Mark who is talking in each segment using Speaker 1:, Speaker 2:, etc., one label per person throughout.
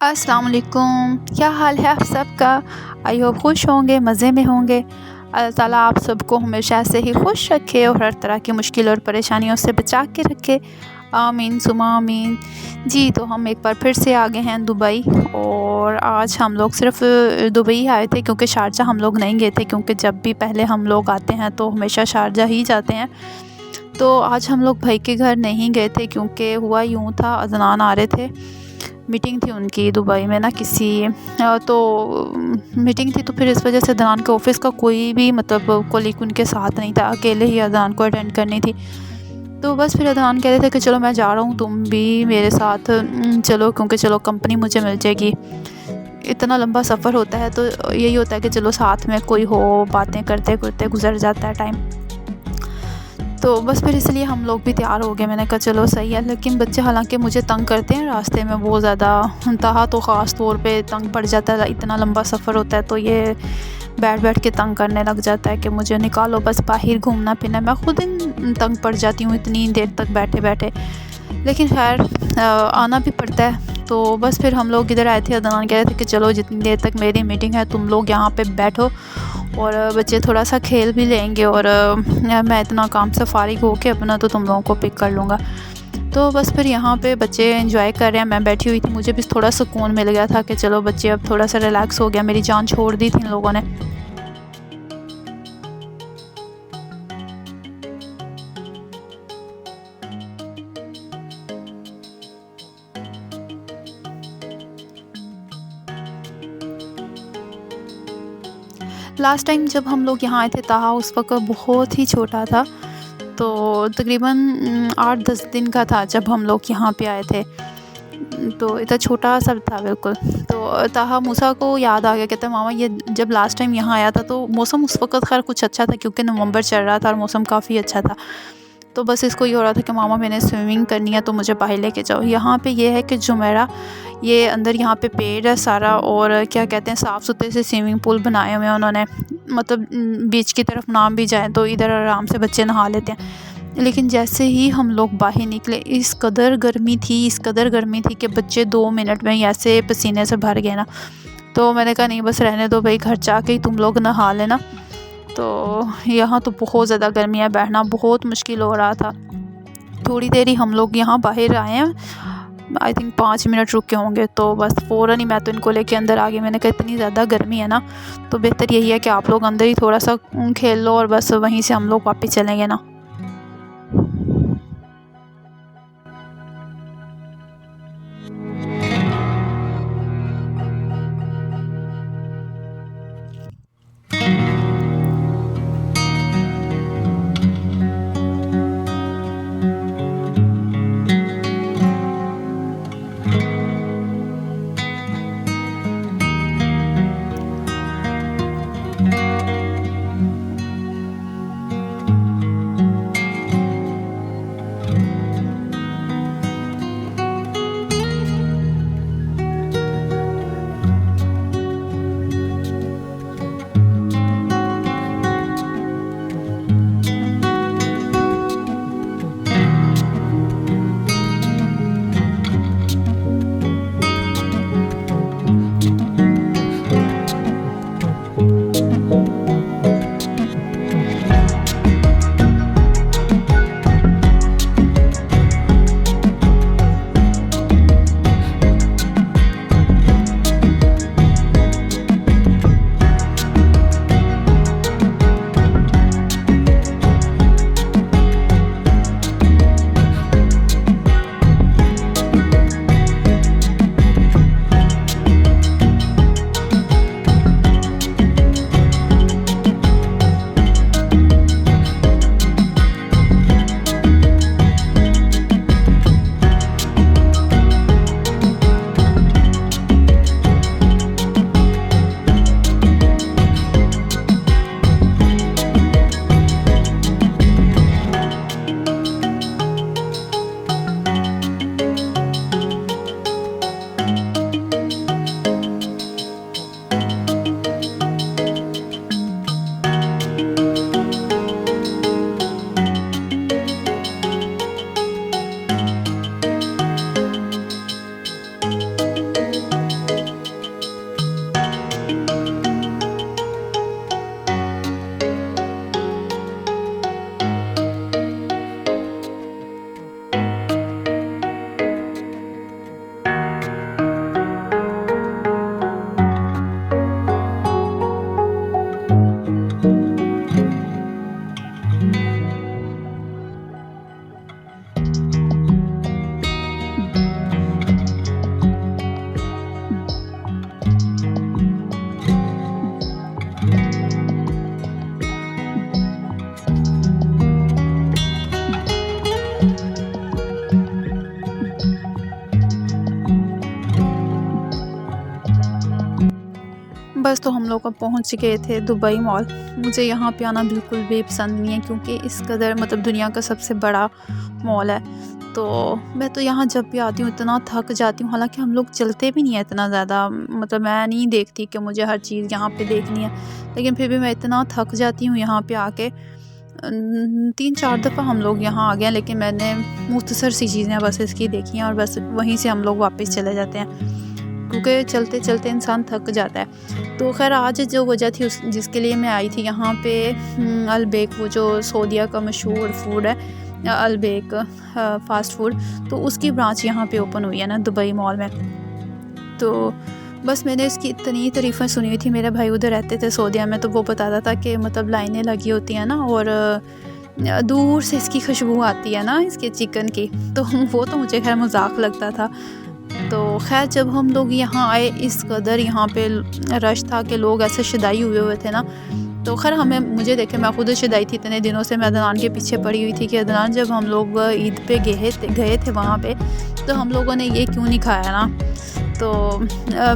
Speaker 1: अस्सलाम वालेकुम, क्या हाल है आप सबका। आई होप खुश होंगे, मज़े में होंगे। अल्लाह ताला आप सबको हमेशा ऐसे ही खुश रखे और हर तरह की मुश्किल और परेशानियों से बचा के रखे। आमीन सुमा आमीन। जी, तो हम एक बार फिर से आ गए हैं दुबई। और आज हम लोग सिर्फ़ दुबई आए थे, क्योंकि शारजा हम लोग नहीं गए थे, क्योंकि जब भी पहले हम लोग आते हैं तो हमेशा शारजा ही जाते हैं। तो आज हम लोग भाई के घर नहीं गए थे, क्योंकि हुआ यूँ था, अदनान आ रहे थे। मीटिंग थी उनकी दुबई में ना किसी तो मीटिंग थी, तो फिर इस वजह से अदनान के ऑफ़िस का कोई भी मतलब कोलीग उनके साथ नहीं था, अकेले ही अदनान को अटेंड करनी थी। तो बस फिर अदनान कह रहे थे कि चलो मैं जा रहा हूँ, तुम भी मेरे साथ चलो, क्योंकि चलो कंपनी मुझे मिल जाएगी। इतना लंबा सफ़र होता है तो यही होता है कि चलो साथ में कोई हो, बातें करते करते गुजर जाता है टाइम। तो बस फिर इसलिए हम लोग भी तैयार हो गए। मैंने कहा चलो सही है, लेकिन बच्चे हालांकि मुझे तंग करते हैं रास्ते में बहुत ज़्यादा। तहा तो ख़ास तौर पे तंग पड़ जाता है, इतना लंबा सफ़र होता है तो ये बैठ बैठ के तंग करने लग जाता है कि मुझे निकालो बस बाहर घूमना फिरना। मैं खुद तंग पड़ जाती हूँ इतनी देर तक बैठे बैठे, लेकिन खैर आना भी पड़ता है। तो बस फिर हम लोग इधर आए थे। अदनान कह रहे थे कि चलो जितनी देर तक मेरी मीटिंग है तुम लोग यहाँ पे बैठो, और बच्चे थोड़ा सा खेल भी लेंगे, और मैं इतना काम से फ़ारिग होके अपना तो तुम लोगों को पिक कर लूँगा। तो बस फिर यहाँ पे बच्चे एंजॉय कर रहे हैं, मैं बैठी हुई थी। मुझे भी थोड़ा सुकून मिल गया था कि चलो बच्चे अब थोड़ा सा रिलैक्स हो गया, मेरी जान छोड़ दी थी इन लोगों ने। लास्ट टाइम जब हम लोग यहाँ आए थे ताहा उस वक़्त बहुत ही छोटा था, तो तकरीबन 8-10 दिन का था जब हम लोग यहाँ पे आए थे। तो इतना छोटा सा था बिल्कुल। तो ताहा मूसा को याद आ गया, कहता है मामा ये जब लास्ट टाइम यहाँ आया था तो मौसम उस वक़्त ख़ैर कुछ अच्छा था, क्योंकि नवंबर चल रहा था और मौसम काफ़ी अच्छा था। तो बस इसको ये हो रहा था कि मामा मैंने स्विमिंग करनी है तो मुझे बाहर लेके जाओ। यहाँ पे ये है कि जुमेरा ये अंदर यहाँ पे पेड़ है सारा, और क्या कहते हैं साफ़ सुथरे से स्विमिंग पूल बनाए हुए हैं उन्होंने। मतलब बीच की तरफ ना भी जाएँ तो इधर आराम से बच्चे नहा लेते हैं। लेकिन जैसे ही हम लोग बाहर निकले, इस कदर गर्मी थी, इस कदर गर्मी थी कि बच्चे 2 मिनट में ही ऐसे पसीने से भर गए ना। तो मैंने कहा नहीं बस रहने दो भाई, घर जाके ही तुम लोग नहा लेना। तो यहाँ तो बहुत ज़्यादा गर्मी है, बैठना बहुत मुश्किल हो रहा था। थोड़ी देर ही हम लोग यहाँ बाहर आए हैं, आई थिंक 5 मिनट रुके होंगे, तो बस फ़ौरन ही मैं तो इनको लेके अंदर आ गई। मैंने कहा इतनी ज़्यादा गर्मी है ना, तो बेहतर यही है कि आप लोग अंदर ही थोड़ा सा खेल लो, और बस वहीं से हम लोग वापस चलेंगे ना। बस तो हम लोग अब पहुँच गए थे दुबई मॉल। मुझे यहाँ पे आना बिल्कुल भी पसंद नहीं है क्योंकि इस कदर मतलब दुनिया का सबसे बड़ा मॉल है। तो मैं तो यहाँ जब भी आती हूँ इतना थक जाती हूँ, हालाँकि हम लोग चलते भी नहीं है इतना ज़्यादा, मतलब मैं नहीं देखती कि मुझे हर चीज़ यहाँ पे देखनी है, लेकिन फिर भी मैं इतना थक जाती हूँ यहाँ पे आके। 3-4 दफ़ा हम लोग यहाँ आ गए हैं, लेकिन मैंने मुख्तसर सी चीज़ें बस इसकी देखी हैं और बस वहीं से हम लोग वापस चले जाते हैं क्योंकि चलते चलते इंसान थक जाता है। तो खैर आज जो वजह थी उस जिसके लिए मैं आई थी यहाँ पे, अलबेक, वो जो सऊदीया का मशहूर फूड है अलबेक फ़ास्ट फूड, तो उसकी ब्रांच यहाँ पे ओपन हुई है ना दुबई मॉल में। तो बस मैंने इसकी इतनी तारीफ़ें सुनी हुई थी, मेरे भाई उधर रहते थे सऊदीया में, तो वो बताता था कि मतलब लाइनें लगी होती हैं ना और दूर से इसकी खुशबू आती है ना इसके चिकन की, तो वो तो मुझे खैर मजाक लगता था। तो खैर जब हम लोग यहाँ आए इस कदर यहाँ पे रश था कि लोग ऐसे शदाई हुए थे ना, तो खैर मुझे देखे, मैं खुद शदाई थी इतने दिनों से, मैं अदनान के पीछे पड़ी हुई थी कि अदनान जब हम लोग ईद पे गए थे वहाँ पे, तो हम लोगों ने ये क्यों नहीं खाया ना। तो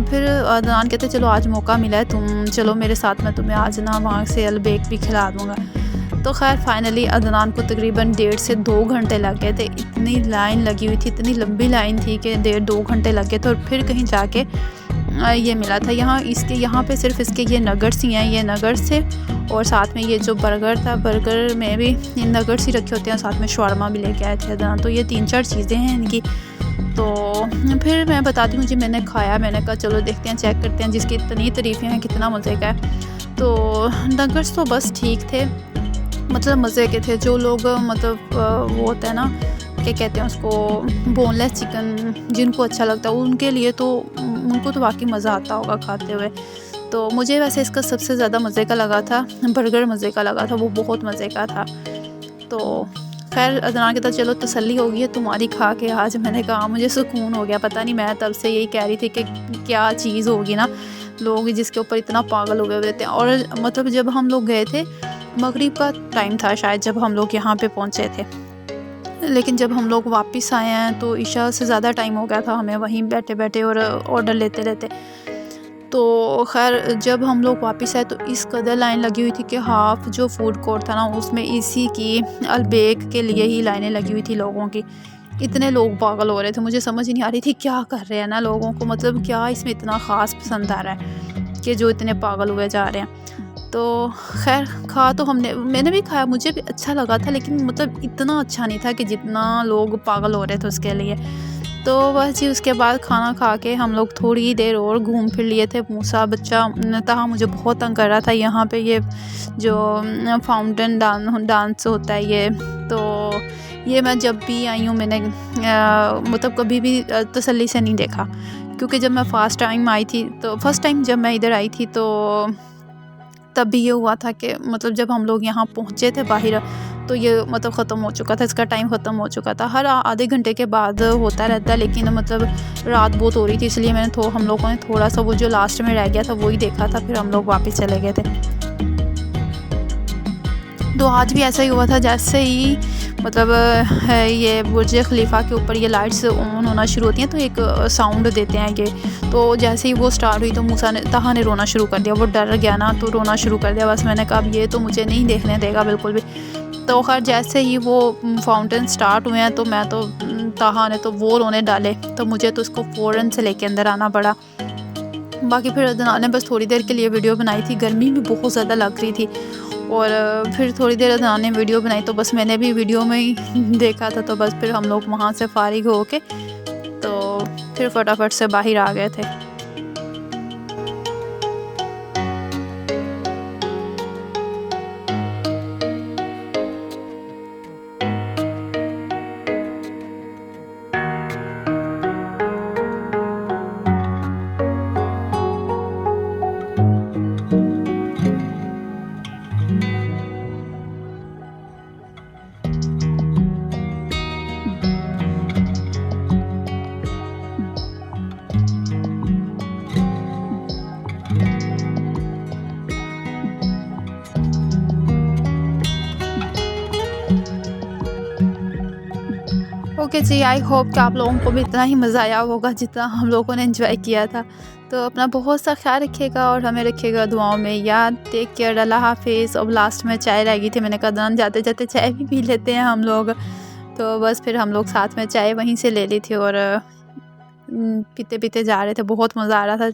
Speaker 1: फिर अदनान कहते चलो आज मौका मिला है, तुम चलो मेरे साथ में तुम्हें आज ना वहाँ से अलबेक भी खिला दूँगा। तो खैर फाइनली अदनान को तकरीबन 1.5 से 2 घंटे लग गए थे, इतनी लाइन लगी हुई थी, इतनी लंबी लाइन थी कि 1.5-2 घंटे लग गए थे। और फिर कहीं जाके ये मिला था, यहाँ पे सिर्फ इसके ये नगट्स ही हैं, ये नगट्स थे और साथ में ये जो बर्गर था, बर्गर में भी ये नगट्स ही रखे होते हैं, साथ में शवारमा भी लेके आए थे अदनान। तो ये 3-4 चीज़ें हैं इनकी। तो फिर मैं बताती हूँ जी, मैंने खाया, मैंने कहा चलो देखते हैं, चेक करते हैं, जिसकी इतनी तारीफ़ें हैं कितना मज़े का है। तो नगट्स तो बस ठीक थे, मतलब मज़े के थे। जो लोग मतलब वो होता है ना, क्या कहते हैं उसको, बोनलेस चिकन जिनको अच्छा लगता है उनके लिए तो उनको तो वाकई मज़ा आता होगा खाते हुए। तो मुझे वैसे इसका सबसे ज़्यादा मज़े का लगा था बर्गर, मज़े का लगा था, वो बहुत मज़े का था। तो खैर अदनान के साथ चलो तसल्ली हो गई है तुम्हारी खा के आज। मैंने कहा मुझे सुकून हो गया, पता नहीं मैं तब से यही कह रही थी कि क्या चीज़ होगी ना, लोग जिसके ऊपर इतना पागल हो गए थे। और मतलब जब हम लोग गए थे मगरिब का टाइम था शायद जब हम लोग यहाँ पे पहुँचे थे, लेकिन जब हम लोग वापस आए हैं तो इशा से ज़्यादा टाइम हो गया था हमें वहीं बैठे बैठे और ऑर्डर लेते लेते। तो खैर जब हम लोग वापस आए तो इस कदर लाइन लगी हुई थी कि हाफ़ जो फूड कोर्ट था ना उसमें इसी की अलबेक के लिए ही लाइनें लगी हुई थी लोगों की। इतने लोग पागल हो रहे थे, मुझे समझ ही नहीं आ रही थी क्या कर रहे हैं ना लोगों को, मतलब क्या इसमें इतना ख़ास पसंद आ रहा है कि जो इतने पागल हुए जा रहे हैं। तो खैर खा तो मैंने भी खाया, मुझे भी अच्छा लगा था, लेकिन मतलब इतना अच्छा नहीं था कि जितना लोग पागल हो रहे थे उसके लिए। तो बस जी उसके बाद खाना खा के हम लोग थोड़ी देर और घूम फिर लिए थे। मूसा बच्चा तहा मुझे बहुत तंग कर रहा था, यहाँ पे ये जो फाउंटेन डांस होता है ये, तो ये मैं जब भी आई हूँ मैंने मतलब कभी भी तसल्ली से नहीं देखा, क्योंकि जब मैं फर्स्ट टाइम जब मैं इधर आई थी तो तब भी ये हुआ था कि मतलब जब हम लोग यहाँ पहुँचे थे बाहर तो ये मतलब ख़त्म हो चुका था, इसका टाइम ख़त्म हो चुका था। हर आधे घंटे के बाद होता रहता है, लेकिन मतलब रात बहुत हो रही थी इसलिए हम लोगों ने थोड़ा सा वो जो लास्ट में रह गया था वही देखा था, फिर हम लोग वापस चले गए थे। तो आज भी ऐसा ही हुआ था, जैसे ही मतलब ये बुर्ज खलीफा के ऊपर ये लाइट्स ऑन होना शुरू होती हैं तो एक साउंड देते हैं ये, तो जैसे ही वो स्टार्ट हुई तो तहा ने रोना शुरू कर दिया, वो डर गया ना तो रोना शुरू कर दिया। बस मैंने कहा ये तो मुझे नहीं देखने देगा बिल्कुल भी। तो खैर जैसे ही वो फाउंटेन स्टार्ट हुए हैं तो तहा ने तो वो रोने डाले, तो मुझे तो उसको फ़ौरन से लेके अंदर आना पड़ा। बाकी फिर अदनान ने बस थोड़ी देर के लिए वीडियो बनाई थी, गर्मी भी बहुत ज़्यादा लग रही थी, और फिर थोड़ी देर अदनान ने वीडियो बनाई तो बस मैंने भी वीडियो में ही देखा था। तो बस फिर हम लोग वहाँ से फारिग हो के तो फिर फटाफट से बाहर आ गए थे। ओके जी, आई होप कि आप लोगों को भी इतना ही मज़ा आया होगा जितना हम लोगों ने एंजॉय किया था। तो अपना बहुत सा ख्याल रखिएगा और हमें रखिएगा दुआओं में याद। टेक केयर, अल्लाह हाफ़िज़। अब लास्ट में चाय रह गई थी, मैंने कहा जाते-जाते चाय भी पी लेते हैं हम लोग। तो बस फिर हम लोग साथ में चाय वहीं से ले ली थी और पीते-पीते जा रहे थे, बहुत मज़ा आ रहा था।